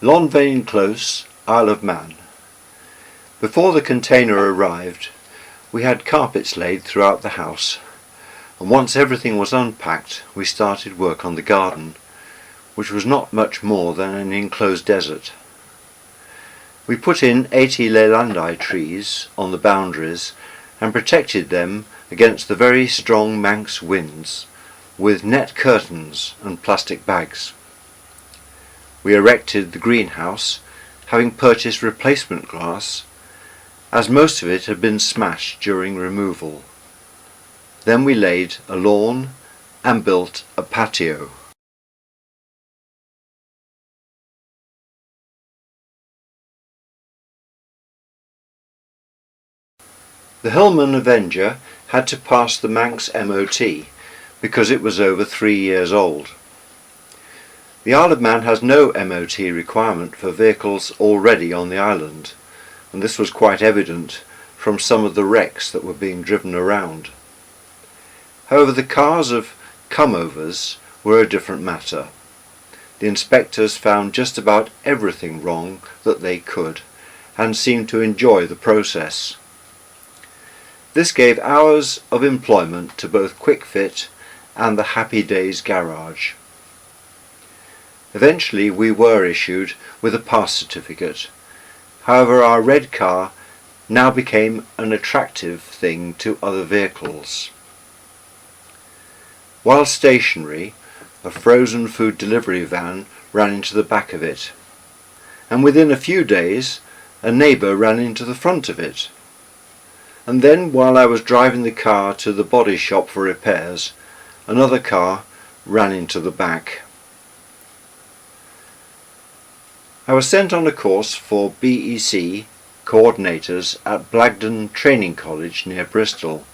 Lonvaine Close, Isle of Man. Before the container arrived, we had carpets laid throughout the house, and once everything was unpacked, we started work on the garden, which was not much more than an enclosed desert. We put in 80 leylandi trees on the boundaries and protected them against the very strong Manx winds with net curtains and plastic bags. We erected the greenhouse, having purchased replacement glass, as most of it had been smashed during removal. Then we laid a lawn and built a patio. The Hillman Avenger had to pass the Manx MOT because it was over 3 years old. The Isle of Man has no MOT requirement for vehicles already on the island, and this was quite evident from some of the wrecks that were being driven around. However, the cars of come-overs were a different matter. The inspectors found just about everything wrong that they could, and seemed to enjoy the process. This gave hours of employment to both Quick Fit and the Happy Days garage. Eventually we were issued with a pass certificate. However, our red car now became an attractive thing to other vehicles. While stationary, a frozen food delivery van ran into the back of it, and within a few days a neighbour ran into the front of it. And then, while I was driving the car to the body shop for repairs, another car ran into the back. I was sent on a course for BEC coordinators at Blagdon Training College near Bristol.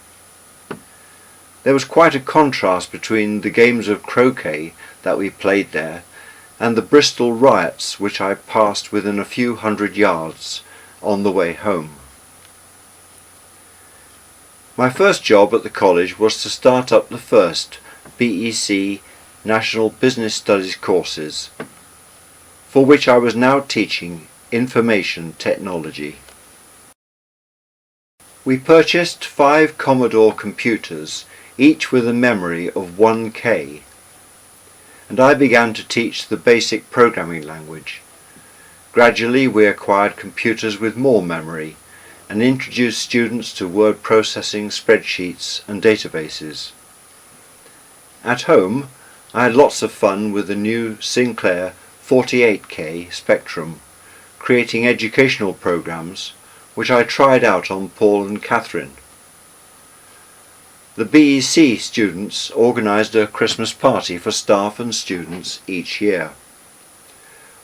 There was quite a contrast between the games of croquet that we played there and the Bristol riots which I passed within a few hundred yards on the way home. My first job at the college was to start up the first BEC National Business Studies courses, for which I was now teaching information technology. We purchased 5 Commodore computers, each with a memory of 1K, and I began to teach the basic programming language. Gradually we acquired computers with more memory and introduced students to word processing, spreadsheets and databases. At home I had lots of fun with the new Sinclair 48K Spectrum, creating educational programs which I tried out on Paul and Catherine. The BEC students organised a Christmas party for staff and students each year.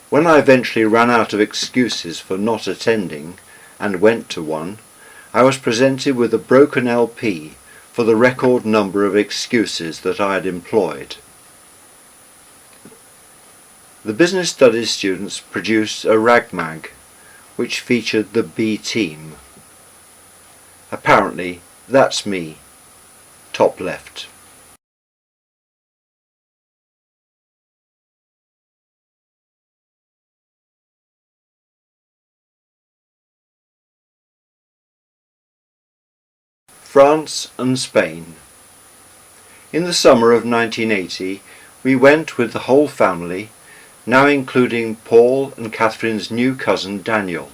When I eventually ran out of excuses for not attending and went to one, I was presented with a broken LP for the record number of excuses that I had employed. The Business Studies students produced a rag mag which featured the B team. Apparently that's me, top left. France and Spain. In the summer of 1980 we went with the whole family, now including Paul and Catherine's new cousin Daniel,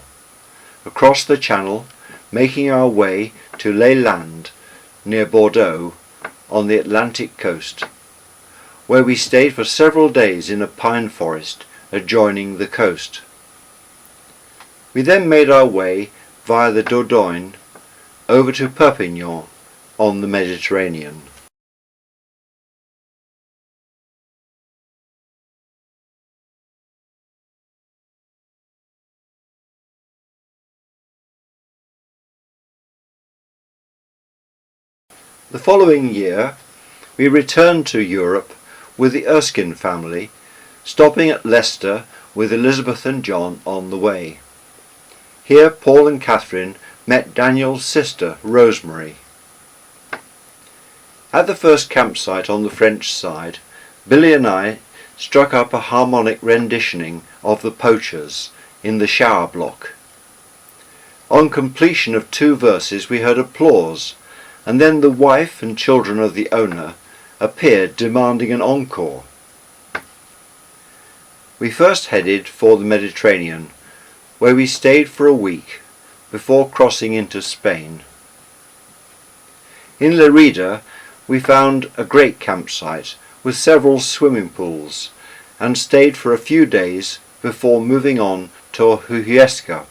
across the Channel, making our way to Les Landes near Bordeaux on the Atlantic coast, where we stayed for several days in a pine forest adjoining the coast. We then made our way via the Dordogne over to Perpignan on the Mediterranean. The following year we returned to Europe with the Erskine family, stopping at Leicester with Elizabeth and John on the way. Here Paul and Catherine met Daniel's sister Rosemary. At the first campsite on the French side, Billy and I struck up a harmonic renditioning of The Poachers in the shower block. On completion of 2 verses we heard applause, and then the wife and children of the owner appeared demanding an encore. We first headed for the Mediterranean, where we stayed for a week before crossing into Spain. In Lerida we found a great campsite with several swimming pools and stayed for a few days before moving on to Huesca,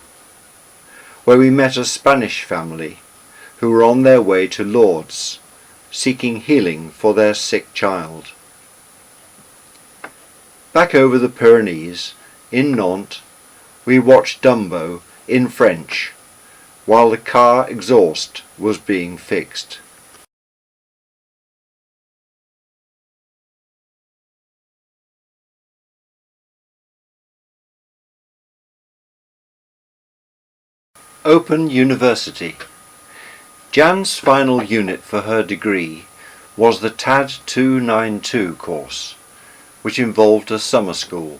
where we met a Spanish family who were on their way to Lourdes, seeking healing for their sick child. Back over the Pyrenees, in Nantes, we watched Dumbo in French, while the car exhaust was being fixed. Open University. Jan's final unit for her degree was the TAD 292 course, which involved a summer school.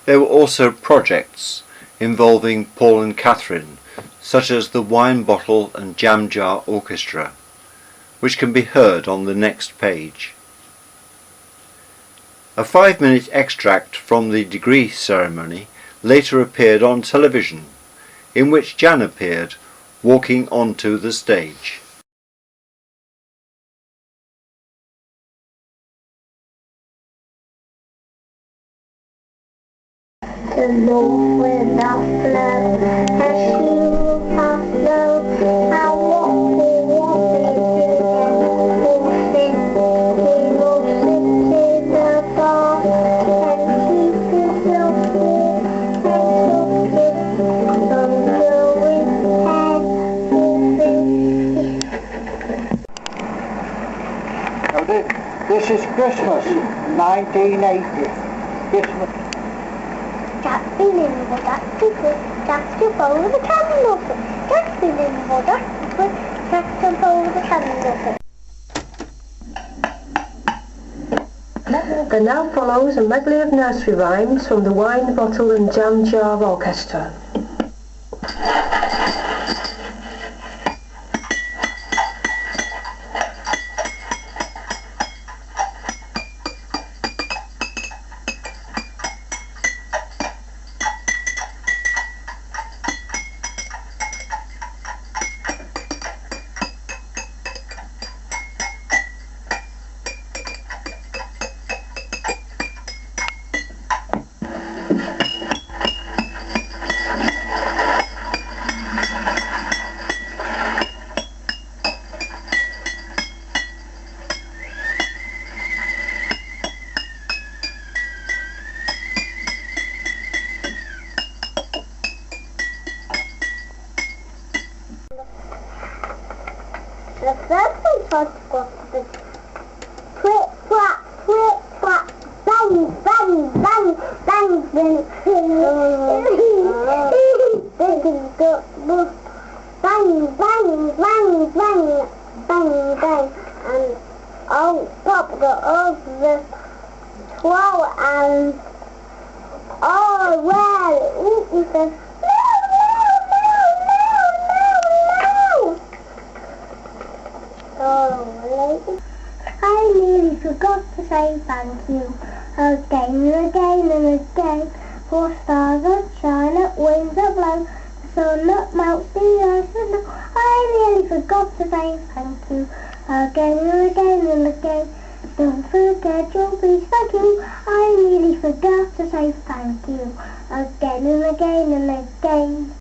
There were also projects involving Paul and Catherine, such as the Wine Bottle and Jam Jar Orchestra, which can be heard on the next page. A 5-minute extract from the degree ceremony later appeared on television, in which Jan appeared walking onto the stage. The Lord without love, as she will pass low, I walk and he will sit to the bar and keep himself cool and talk some girl with head Now this is Christmas, 1980. Christmas. Jack's been in the water, that's too good. Jack's to follow the cannon of it. Jack's been in the water, that's good. Jack's to follow the cannon of it. And now follows a medley of nursery rhymes from the Wine Bottle and Jam Jar Orchestra. The first one was the twit twat, bang, bang, bang, bang, bang, bang, bang, bang, bang, bang, bang, and on top of the twelve and oh well, he says, I nearly forgot to say thank you again and again and again for stars that shine at winds that blow, the sun that melts the earth and snow. I nearly forgot to say thank you again and again and again. Don't forget your please thank you. I nearly forgot to say thank you again and again and again.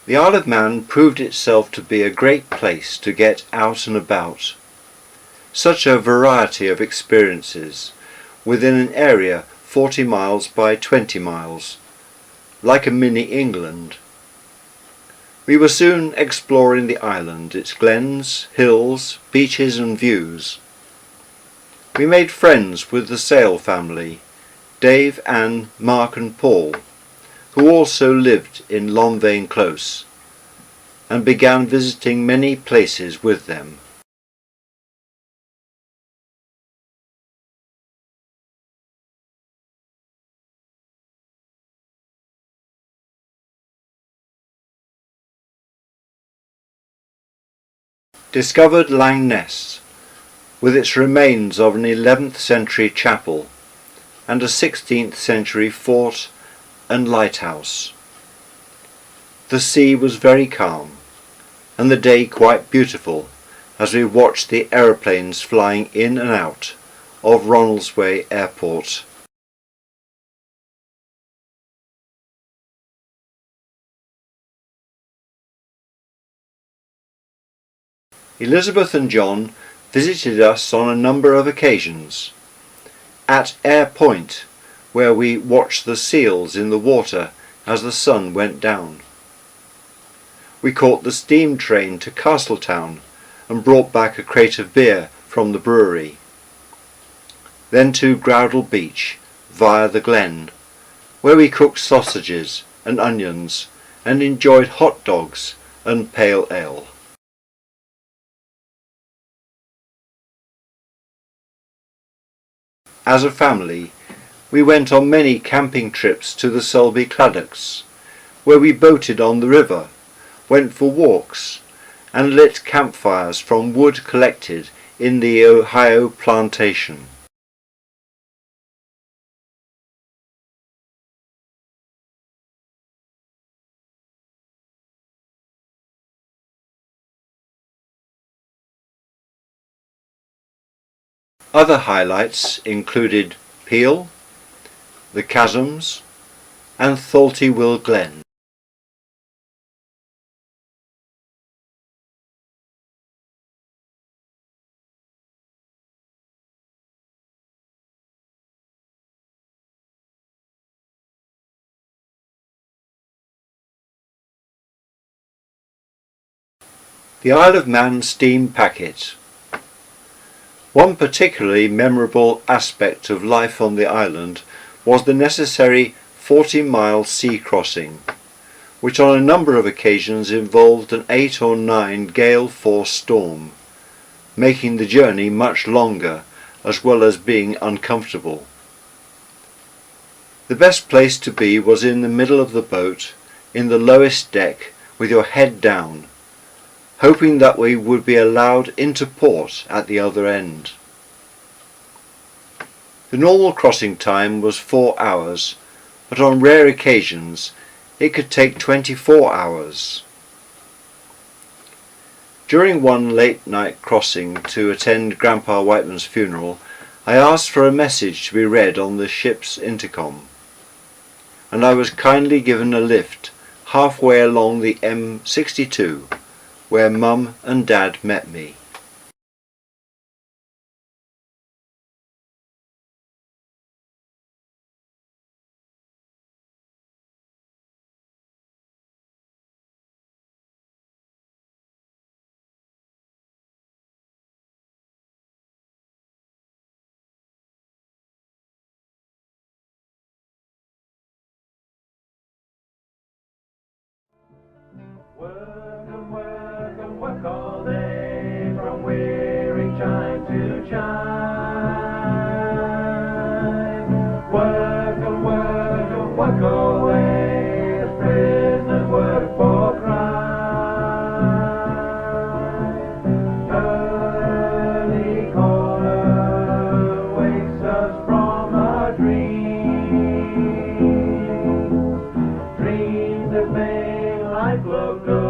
The Isle of Man proved itself to be a great place to get out and about. Such a variety of experiences within an area 40 miles by 20 miles, like a mini England. We were soon exploring the island, its glens, hills, beaches and views. We made friends with the Sale family, Dave, Anne, Mark and Paul, who also lived in Lonvain Close. and began visiting many places with them. Discovered Langness, with its remains of an 11th century chapel and a 16th century fort and lighthouse. The sea was very calm, and the day quite beautiful as we watched the aeroplanes flying in and out of Ronaldsway Airport. Elizabeth and John visited us on a number of occasions. At Ayr Point, where we watched the seals in the water as the sun went down. We caught the steam train to Castletown and brought back a crate of beer from the brewery. Then to Groudle Beach via the Glen, where we cooked sausages and onions and enjoyed hot dogs and pale ale. As a family, we went on many camping trips to the Selby Claddocks, where we boated on the river, went for walks, and lit campfires from wood collected in the Ohio plantation. Other highlights included Peel, the Chasms, and Thaltywell Glen. The Isle of Man steam packet. One particularly memorable aspect of life on the island was the necessary 40-mile sea crossing, which on a number of occasions involved an 8 or 9 gale force storm, making the journey much longer as well as being uncomfortable. The best place to be was in the middle of the boat, in the lowest deck, with your head down, hoping that we would be allowed into port at the other end. The normal crossing time was 4 hours, but on rare occasions it could take 24 hours. During one late night crossing to attend Grandpa Whiteman's funeral, I asked for a message to be read on the ship's intercom, and I was kindly given a lift halfway along the M62, where Mum and Dad met me. Work all day from wearing chime to chime. Work all day as prisoners work for crime. Early corner wakes us from our dreams that make life look good.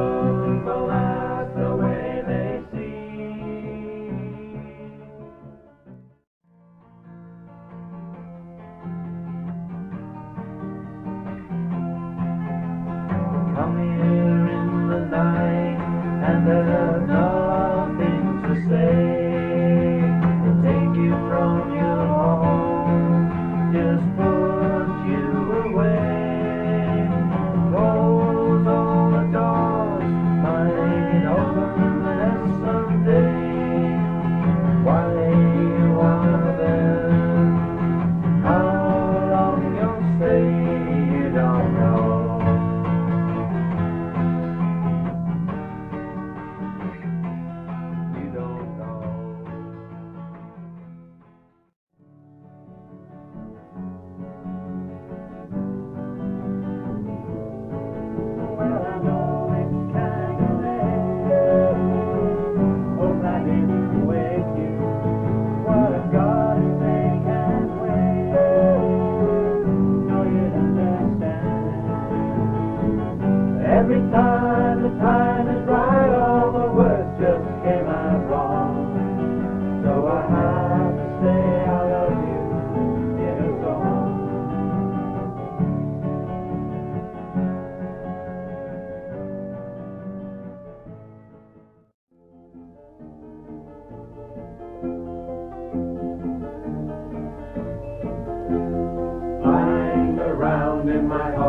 Come here in the night and there's nothing to say. They'll take you from your home, just put you away. Close all the doors, might open there someday. Why you are there, how long you'll stay, you don't know.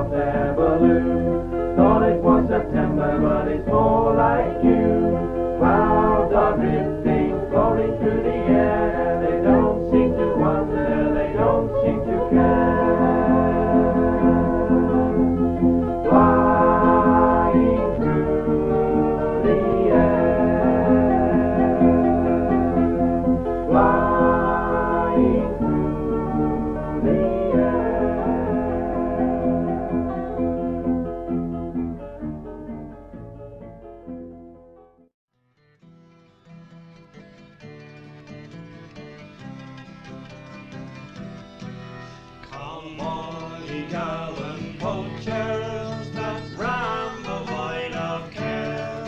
of their balloon. Thought it was September, but it's more like June. Clouds are drifting, floating through the air. They don't seem to wonder, they don't seem to care. Flying through the air. Flying through the air. Come on, ye gallant poachers that ram the void of care,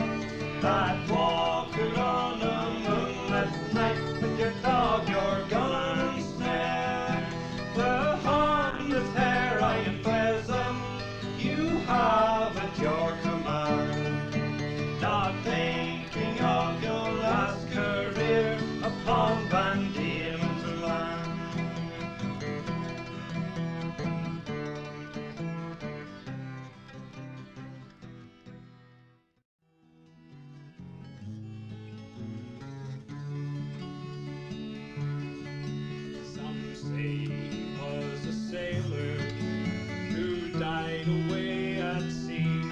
that walk on a moonlit night with your dog, your gun and snare. The hardiest hare I am pleasant you have at your command, not thinking of your last career upon Van Diemen's land. Some say he was a sailor who died away at sea.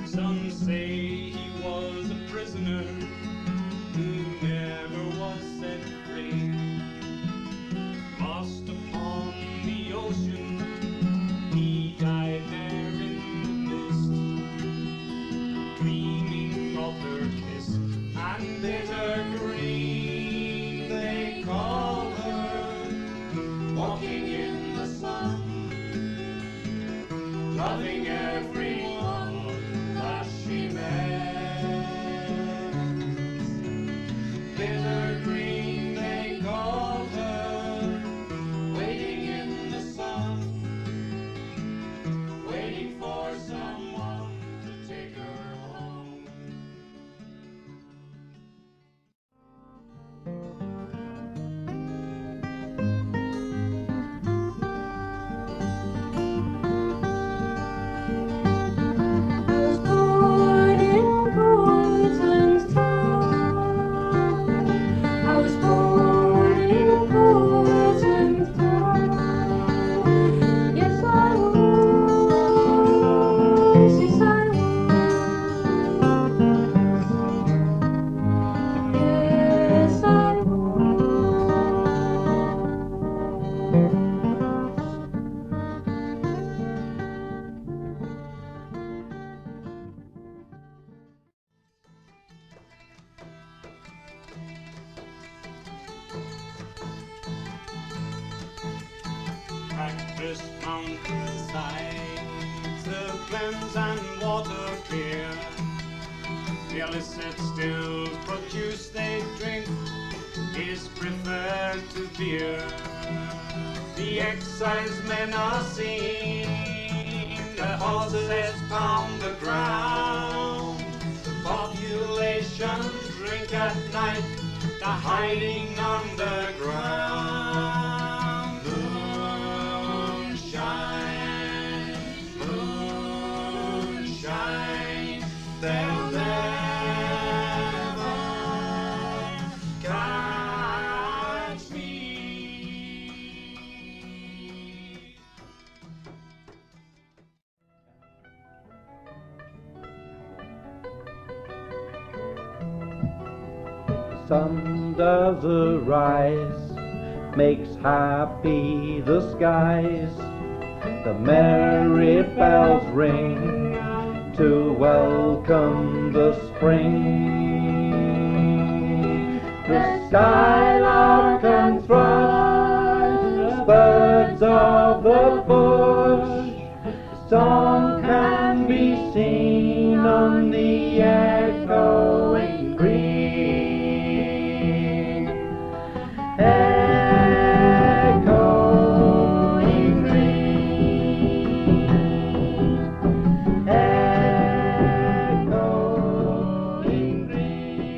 Some say he was a prisoner who never was set free. Lost upon the ocean, he died there in the mist, dreaming of her kiss and bitter green they call her, walking in the sun, loving everyone that she met. Bitter green they call her, waiting in the sun, waiting for someone to take her home. I was born in Portland town. I was born in Portland town. Yes, I was. Yes, I was. Yes, I was. Practice mountainsides, the glens and water clear. The illicit stills produce they drink is preferred to beer. The excise men are seen, the horses pound the ground. The population drink at night, they're hiding underground. Moonshine, moonshine, they'll never catch me. Sun does arise, makes happy the skies. The merry bells ring to welcome the spring. The skylark and thrush, birds of the bush, song can be seen on the echoing green. Echoing green. Echoing green.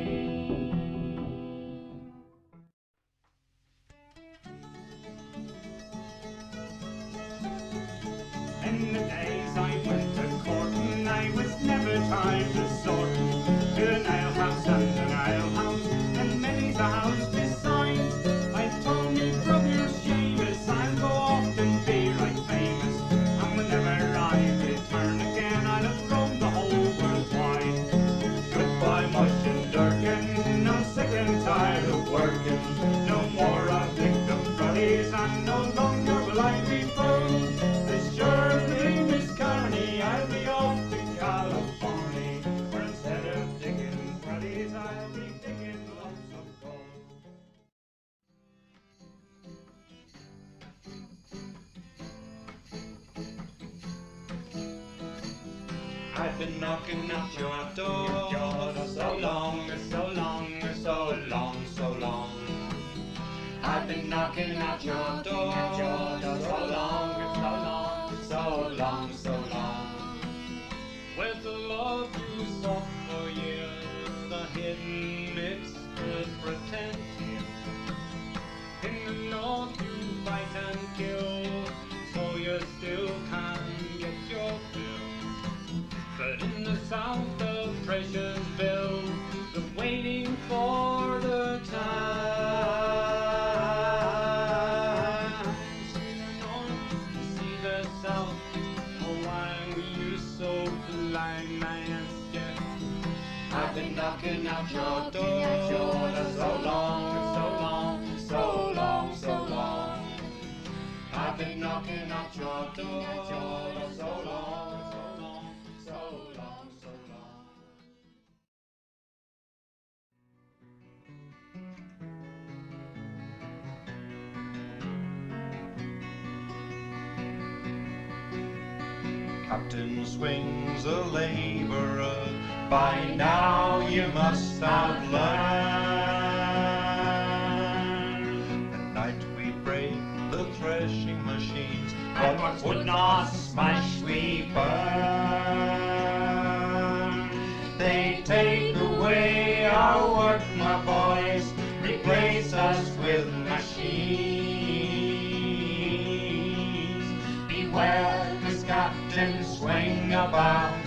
I've been knocking at your door so long, so long, so long, so long. I've been knocking at your door so long, so long, so long, so long. With the love you sought for years, the hidden mixed with pretend tears. In the north you fight and kill, so you still can't get your fill. But in the south the pressures build, the waiting for the time. See the north, see the south, oh why were you so blind, I ask you. I've been knocking at your door so long, so long, so long, so long. I've been knocking at your door so long, so long, so long, so long. Captain Swing's a labourer, by now you must have learned. At night we break the threshing machines, but what would not smash we burn. They take away our work, my boys, replace us with machines. Beware, 'cause Captain Swing about